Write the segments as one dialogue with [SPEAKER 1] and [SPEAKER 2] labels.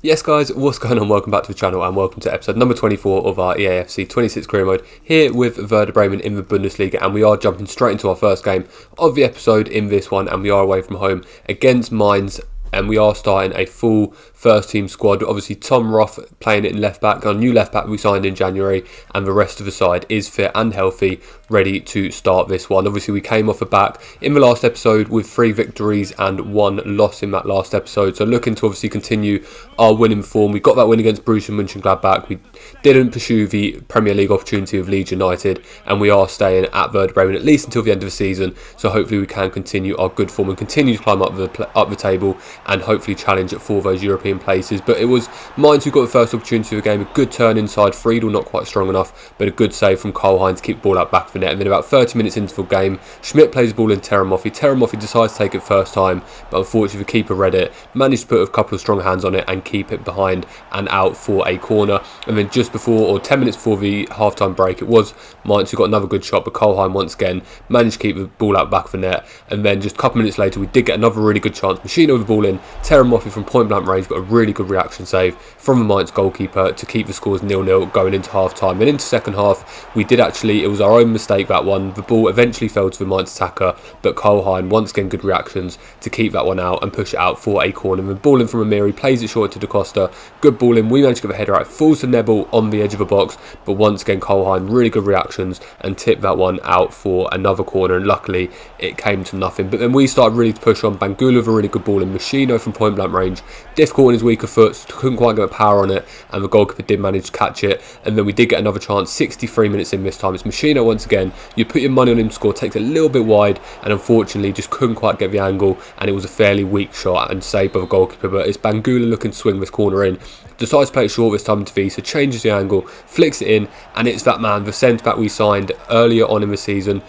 [SPEAKER 1] Yes guys, what's going on? Welcome back to the channel and welcome to episode number 24 of our EAFC 26 career mode here with Werder Bremen in the Bundesliga, and we are jumping straight into our first game of the episode in this one, and we are away from home against Mainz. And we are starting a full first team squad. Obviously Tom Roth playing it in left back, our new left back we signed in January, and the rest of the side is fit and healthy, ready to start this one. Obviously we came off the back in the last episode with 3 victories and 1 loss in that last episode, so looking to obviously continue our winning form. We got that win against Borussia Mönchengladbach. We didn't pursue the Premier League opportunity of Leeds United, and we are staying at Werder Bremen at least until the end of the season, so hopefully we can continue our good form and continue to climb up the table and hopefully challenge for those European places. But it was Mainz who got the first opportunity of the game. A good turn inside, Friedel not quite strong enough, but a good save from Karl-Heinz to keep the ball out back of the net. And then about 30 minutes into the game, Schmidt plays the ball in Teremoffi. Teremoffi decides to take it first time, but unfortunately the keeper read it, managed to put a couple of strong hands on it and keep it behind and out for a corner. And then just before, or 10 minutes before the half-time break, it was Mainz who got another good shot, but Karl-Heinz once again managed to keep the ball out back of the net. And then just a couple of minutes later we did get another really good chance. Machino with the ball in, Teremoffi from point blank range, but a really good reaction save from the Mainz goalkeeper to keep the scores 0-0 going into half time. And into second half we did actually, it was our own mistake that one, the ball eventually fell to the Mainz attacker, but Karl-Heinz once again good reactions to keep that one out and push it out for a corner. And the ball in from Amiri, plays it short to Da Costa, good ball in, we managed to get the header out, falls to Nebel on the edge of the box, but once again Karl-Heinz really good reactions and tipped that one out for another corner, and luckily it came to nothing. But then we started really to push on. Bangula with a really good ball in, Machino from point blank range, difficult on his weaker foot, couldn't quite get the power on it, and the goalkeeper did manage to catch it. And then we did get another chance 63 minutes in this time. It's Machino once again, you put your money on him to score, takes it a little bit wide and unfortunately just couldn't quite get the angle, and it was a fairly weak shot and saved by the goalkeeper. But it's Bangula looking to swing this corner in, decides to play it short this time into Visa, changes the angle, flicks it in, and it's that man, the centre back we signed earlier on in the season,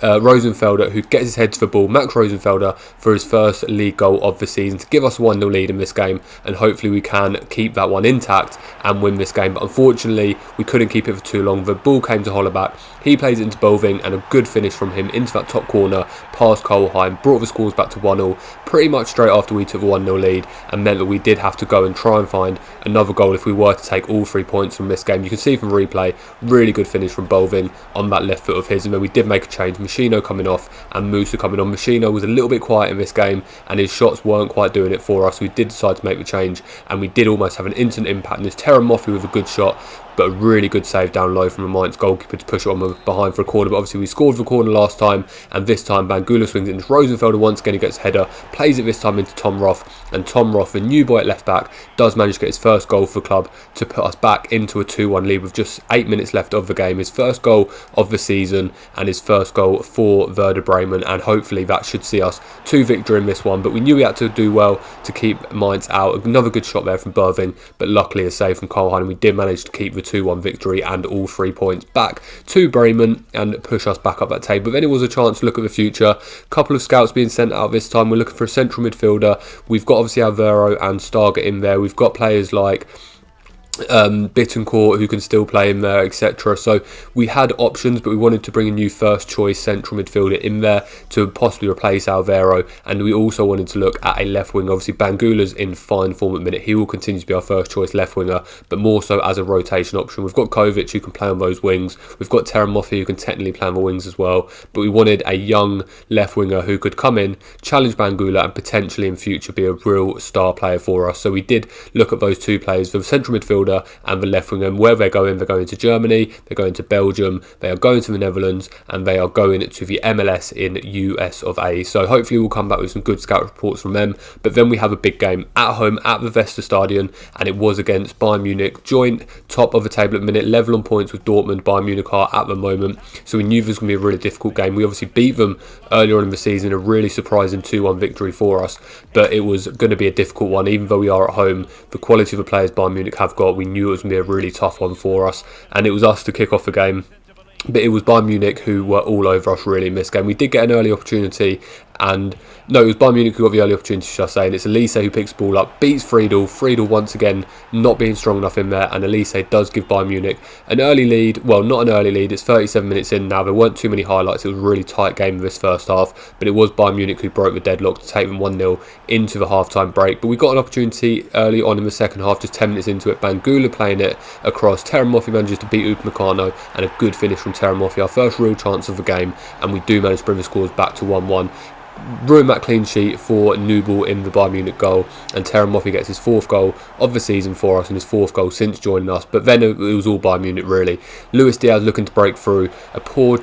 [SPEAKER 1] Rosenfelder, who gets his head to the ball, Max Rosenfelder, for his first league goal of the season to give us a 1-0 lead in this game, and hopefully we can keep that one intact and win this game. But unfortunately we couldn't keep it for too long. The ball came to Hollerback, he plays it into Boving, and a good finish from him into that top corner past Karl-Heinz brought the scores back to 1-0 pretty much straight after we took the 1-0 lead, and meant that we did have to go and try and find another goal if we were to take all 3 points from this game. You can see from replay, really good finish from Boving on that left foot of his, and then we did make a change, Machino coming off and Musa coming on. Machino was a little bit quiet in this game and his shots weren't quite doing it for us. We did decide to make the change and we did almost have an instant impact, and this Teremoffi with a good shot, but a really good save down low from a Mainz goalkeeper to push it on behind for a corner. But obviously we scored the corner last time, and this time Bangula swings it into Rosenfelder once again, he gets a header, plays it this time into Tom Roth, and Tom Roth, the new boy at left back, does manage to get his first goal for the club to put us back into a 2-1 lead with just 8 minutes left of the game. His first goal of the season and his first goal for Werder Bremen, and hopefully that should see us to victory in this one. But we knew we had to do well to keep Mainz out. Another good shot there from Boving, but luckily a save from Karl-Heinz, and we did manage to keep the 2-1 victory and all 3 points back to Bremen and push us back up that table. But then it was a chance to look at the future. Couple of scouts being sent out this time. We're looking for a central midfielder. We've got obviously Alvaro and Stargett in there. We've got players like Bittencourt who can still play in there, etc. So we had options, but we wanted to bring a new first choice central midfielder in there to possibly replace Alvaro, and we also wanted to look at a left wing. Obviously Bangula's in fine form at the minute, he will continue to be our first choice left winger, but more so as a rotation option. We've got Kovic who can play on those wings, we've got Teremoffi who can technically play on the wings as well, but we wanted a young left winger who could come in, challenge Bangula, and potentially in future be a real star player for us. So we did look at those 2 players for the central midfielder and the left wing, and where they're going to Germany, they're going to Belgium, they are going to the Netherlands, and they are going to the MLS in US of A. So hopefully we'll come back with some good scout reports from them. But then we have a big game at home at the Weserstadion, and it was against Bayern Munich, joint top of the table at the minute, level on points with Dortmund. Bayern Munich are at the moment, so we knew this was going to be a really difficult game. We obviously beat them earlier on in the season, a really surprising 2-1 victory for us, but it was going to be a difficult one. Even though we are at home, the quality of the players Bayern Munich have got, we knew it was going to be a really tough one for us, and it was us to kick off the game. But it was Bayern Munich who were all over us really in this game. We did get an early opportunity And no, it was Bayern Munich who got the early opportunity, should I say, and it's Elise who picks the ball up, beats Friedel. Friedel once again not being strong enough in there, and Elise does give Bayern Munich an early lead. Well, not an early lead, it's 37 minutes in now. There weren't too many highlights. It was a really tight game of this first half, but it was Bayern Munich who broke the deadlock to take them 1-0 into the half-time break. But we got an opportunity early on in the second half, just 10 minutes into it. Bangula playing it across. Terramoffi manages to beat Upamecano, and a good finish from Terramoffi, our first real chance of the game, and we do manage to bring the scores back to 1-1. Ruin that clean sheet for Nubel in the Bayern Munich goal, and Terramoffi gets his 4th goal of the season for us and his 4th goal since joining us. But then it was all Bayern Munich really. Luis Diaz looking to break through, a poor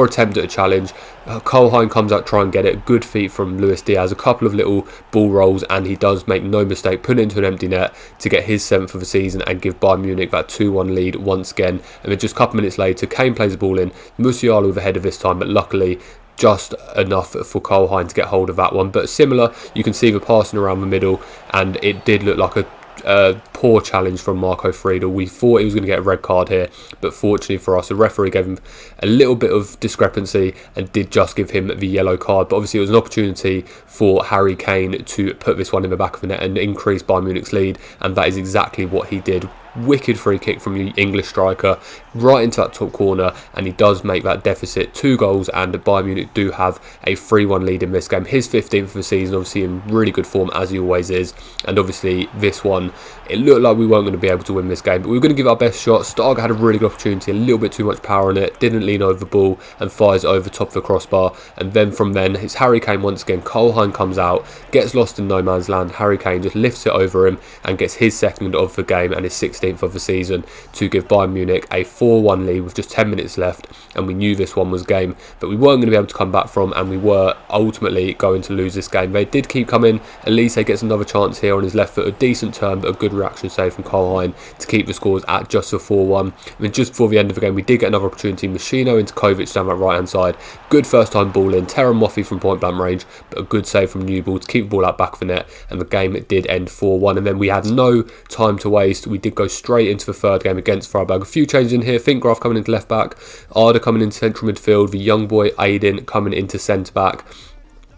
[SPEAKER 1] attempt at a challenge. Kohlheim comes out, try and get it. Good feet from Luis Diaz, a couple of little ball rolls, and he does make no mistake, put it into an empty net to get his 7th of the season and give Bayern Munich that 2-1 lead once again. And then just a couple minutes later, Kane plays the ball in, Musiala with a header this time, but luckily just enough for Kohlheim to get hold of that one. But similar, you can see the passing around the middle, and it did look like a poor challenge from Marco Friedel. We thought he was going to get a red card here, but fortunately for us, the referee gave him a little bit of discrepancy and did just give him the yellow card. But obviously it was an opportunity for Harry Kane to put this one in the back of the net and increase Bayern Munich's lead, and that is exactly what he did. Wicked free kick from the English striker right into that top corner, and he does make that deficit 2 goals, and Bayern Munich do have a 3-1 lead in this game. His 15th of the season, obviously in really good form as he always is, and obviously this one, it looked like we weren't going to be able to win this game, but we were going to give our best shot. Stark had a really good opportunity, a little bit too much power on it, didn't lean over the ball and fires it over top of the crossbar, and then from then it's Harry Kane once again. Kohlheim comes out, gets lost in no man's land. Harry Kane just lifts it over him and gets his 2nd of the game and his 16th of the season to give Bayern Munich a 4-1 lead with just 10 minutes left, and we knew this one was a game that we weren't going to be able to come back from, and we were ultimately going to lose this game. They did keep coming. Elise gets another chance here on his left foot, a decent turn but a good reaction save from Kohlheim to keep the scores at just a 4-1. And then just before the end of the game we did get another opportunity. Machino into Kovic down that right hand side, good first time ball in. Terramoffi from point blank range, but a good save from Nubel to keep the ball out back of the net, and the game did end 4-1. And then we had no time to waste. We did go straight into the 3rd game against Freiburg. A few changes in here. Fingraf coming into left back, Arda coming into central midfield, the young boy Aiden coming into centre back.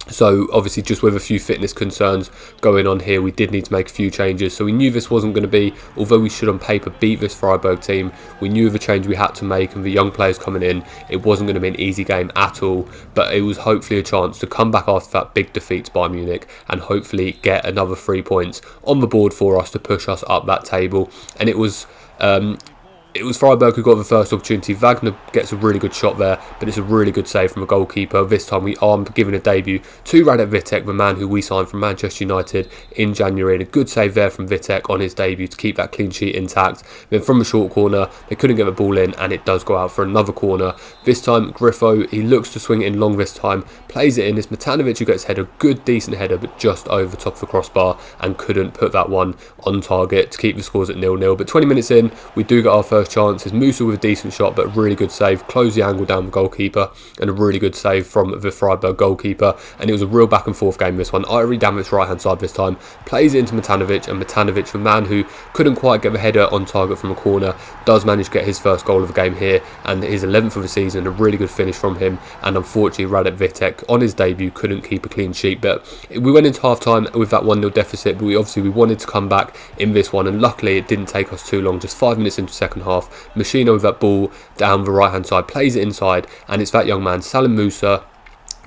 [SPEAKER 1] So obviously just with a few fitness concerns going on here, we did need to make a few changes. So we knew this wasn't going to be, although we should on paper beat this Freiburg team, we knew the change we had to make, and the young players coming in, it wasn't going to be an easy game at all. But it was hopefully a chance to come back after that big defeat to Bayern Munich and hopefully get another 3 points on the board for us to push us up that table. And it was Freiburg who got the first opportunity. Wagner gets a really good shot there, but it's a really good save from a goalkeeper. This time we are giving a debut to Radek Vitek, the man who we signed from Manchester United in January, and a good save there from Vitek on his debut to keep that clean sheet intact. Then from a short corner, they couldn't get the ball in, and it does go out for another corner. This time Griffo, he looks to swing it in long this time, plays it in. It's Matanovic who gets a header, good decent header, but just over the top of the crossbar, and couldn't put that one on target to keep the scores at 0-0. But 20 minutes in, we do get our first chances. Musa with a decent shot, but a really good save, close the angle down the goalkeeper, and a really good save from the Freiburg goalkeeper. And it was a real back and forth game this one. Irie down its right hand side this time, plays it into Matanovic, and Matanovic, the man who couldn't quite get the header on target from a corner, does manage to get his first goal of the game here, and his 11th of the season. A really good finish from him, and unfortunately Radek Vitek on his debut couldn't keep a clean sheet. But we went into half time with that 1-0 deficit, but we wanted to come back in this one, and luckily it didn't take us too long. Just 5 minutes into the second half, Machino with that ball down the right hand side, plays it inside, and it's that young man Salim Musa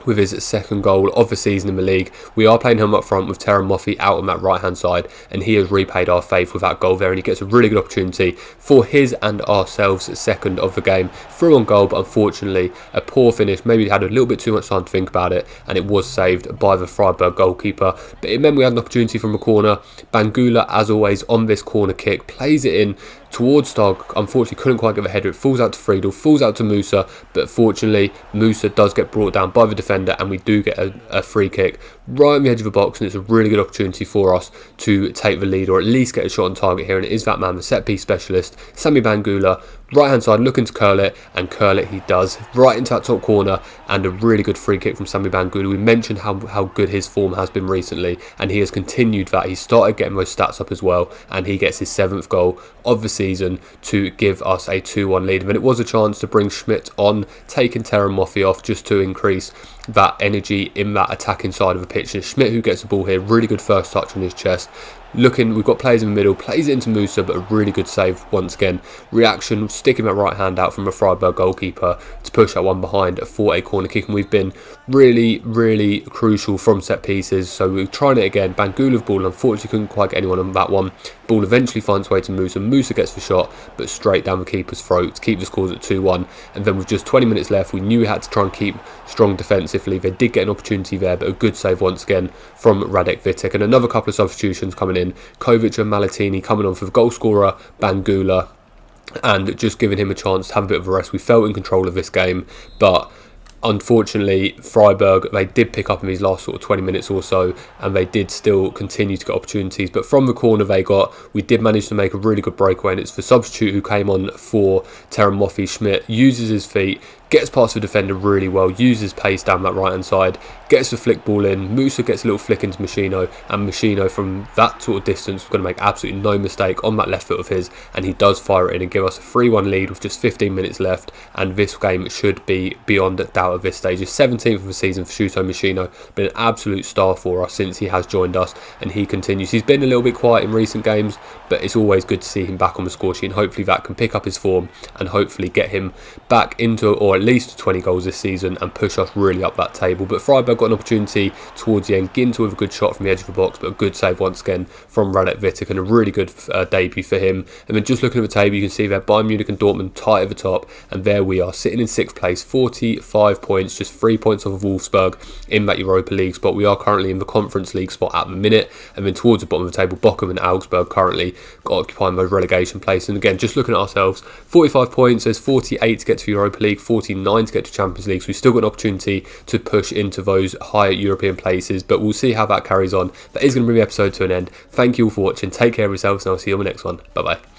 [SPEAKER 1] with his 2nd goal of the season in the league. We are playing him up front with Terramoffi out on that right hand side, and he has repaid our faith with that goal there, and he gets a really good opportunity for his and ourselves 2nd of the game through on goal. But unfortunately a poor finish, maybe had a little bit too much time to think about it, and it was saved by the Freiburg goalkeeper. But it meant we had an opportunity from a corner. Bangula, as always, on this corner kick, plays it in towards Stark. Unfortunately couldn't quite get the header. It falls out to Friedel, falls out to Musa, but fortunately Musa does get brought down by the defender, and we do get a free kick right on the edge of the box, and it's a really good opportunity for us to take the lead or at least get a shot on target here. And it is that man, the set piece specialist, Sami Bangula, right hand side, looking to curl it, and curl it he does, right into that top corner, and a really good free kick from Sami Bangula. We mentioned how good his form has been recently, and he has continued that. He started getting those stats up as well, and he gets his 7th goal of the season to give us a 2-1 lead. And it was a chance to bring Schmidt on, taking Terem Moffi off just to increase that energy in that attacking side of the pitch. And Schmidt, who gets the ball here, really good first touch on his chest. We've got players in the middle, plays it into Musa, but a really good save once again. Reaction, sticking that right hand out from a Freiburg goalkeeper to push that one behind for a corner kick. And we've been really crucial from set pieces. So we're trying it again. Bangula's ball, unfortunately couldn't quite get anyone on that one. Ball eventually finds its way to Musa. Musa gets the shot, but straight down the keeper's throat to keep the scores at 2-1. And then with just 20 minutes left, we knew we had to try and keep strong defensively. They did get an opportunity there, but a good save once again from Radek Vitek. And another couple of substitutions coming in. Kovic and Malatini coming on for the goal scorer, Bangula, and just giving him a chance to have a bit of a rest. We felt in control of this game, but unfortunately, Freiburg, they did pick up in these last sort of 20 minutes or so, and they did still continue to get opportunities. But from the corner we did manage to make a really good breakaway, and it's the substitute who came on for Terem Moffi. Schmidt uses his feet, gets past the defender really well, uses pace down that right hand side, gets the flick ball in. Musa gets a little flick into Machino, and Machino from that sort of distance was going to make absolutely no mistake on that left foot of his, and he does fire it in and give us a 3-1 lead with just 15 minutes left. And this game should be beyond doubt at this stage. He's 17th of the season for Shuto Machino, been an absolute star for us since he has joined us, and he continues. He's been a little bit quiet in recent games, but it's always good to see him back on the score sheet, and hopefully that can pick up his form and hopefully get him back into or at least 20 goals this season and push us really up that table. But Freiburg got an opportunity towards the end. Ginter with a good shot from the edge of the box, but a good save once again from Radek Vitek, and a really good debut for him. And then just looking at the table, you can see there Bayern Munich and Dortmund tight at the top, and there we are sitting in 6th place, 45 points, just 3 points off of Wolfsburg in that Europa League spot. We are currently in the Conference League spot at the minute, and then towards the bottom of the table, Bochum and Augsburg currently occupying those relegation places. And again, just looking at ourselves, 45 points, there's 48 to get to Europa League, 49 to get to Champions League, so we've still got an opportunity to push into those higher European places, but we'll see how that carries on. That is going to bring the episode to an end. Thank you all for watching, take care of yourselves, and I'll see you on the next one. Bye bye.